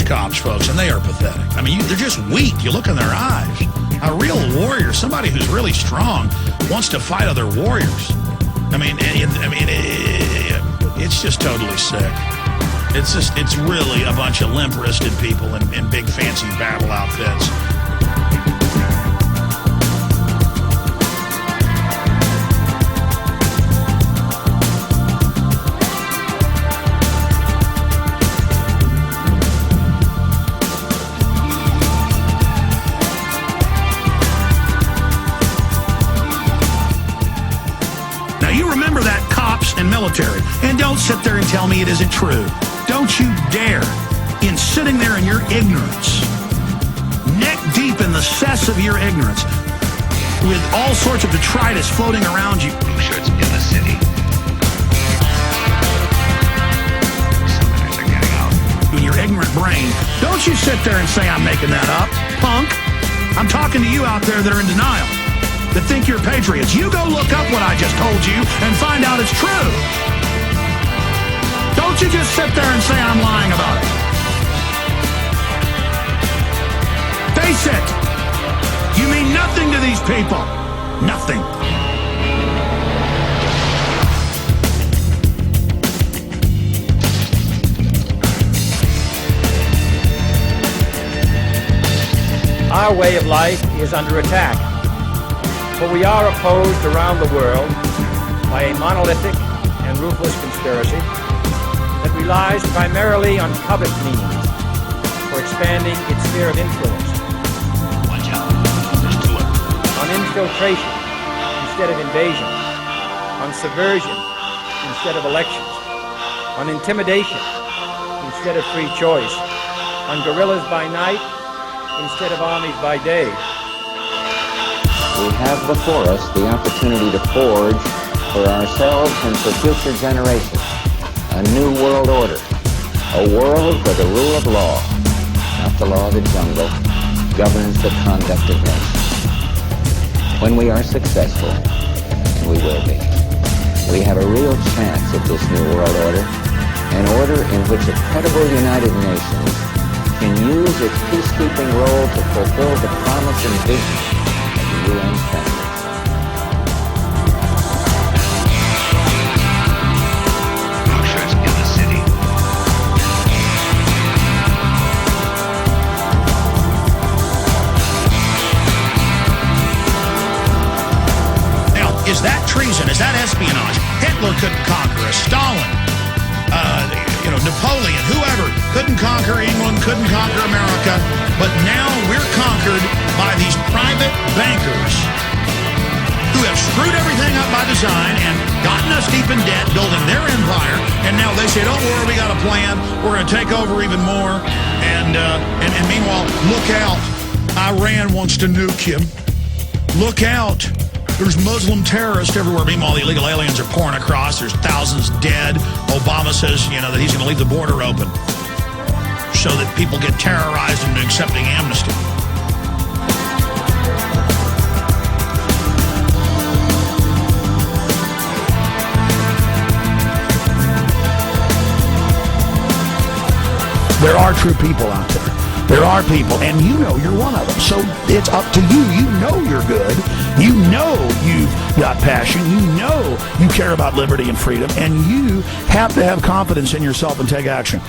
cops, folks, and they are pathetic. I mean, they're just weak. You look in their eyes. A real warrior, somebody who's really strong, wants to fight other warriors. It's just totally sick. It's really a bunch of limp-wristed people in big fancy battle outfits. Military. And don't sit there and tell me it isn't true. Don't you dare, in sitting there in your ignorance, neck deep in the cess of your ignorance, with all sorts of detritus floating around you. Blue shirts in the city. Southerners are getting out. In your ignorant brain, don't you sit there and say I'm making that up, punk. I'm talking to you out there that are in denial, that think you're patriots. You go look up what I just told you and find out it's true. Don't you just sit there and say I'm lying about it. Face it. You mean nothing to these people. Nothing. Our way of life is under attack. But we are opposed around the world by a monolithic and ruthless conspiracy that relies primarily on covert means for expanding its sphere of influence. Watch out. There's two of them. On infiltration instead of invasion. On subversion instead of elections. On intimidation instead of free choice. On guerrillas by night instead of armies by day. We have before us the opportunity to forge for ourselves and for future generations a new world order, a world where the rule of law, not the law of the jungle, governs the conduct of nations. When we are successful, and we will be, we have a real chance at this new world order, an order in which a credible United Nations can use its peacekeeping role to fulfill the promise and vision UN standards. Blue shirts in the city. Now, is that treason? Is that espionage? Hitler couldn't conquer us. Stalin, Napoleon, whoever couldn't conquer England, couldn't conquer America. But now we're conquered by these private bankers who have screwed everything up by design and gotten us deep in debt, building their empire. And now they say, don't worry, we got a plan. We're going to take over even more. And meanwhile, look out. Iran wants to nuke you. Look out. There's Muslim terrorists everywhere. Meanwhile, the illegal aliens are pouring across. There's thousands dead. Obama says, that he's going to leave the border open so that people get terrorized into accepting amnesty. There are true people out there. There are people, and you're one of them. So it's up to you. You know you're good. You know you've got passion. You know you care about liberty and freedom, and you have to have confidence in yourself and take action.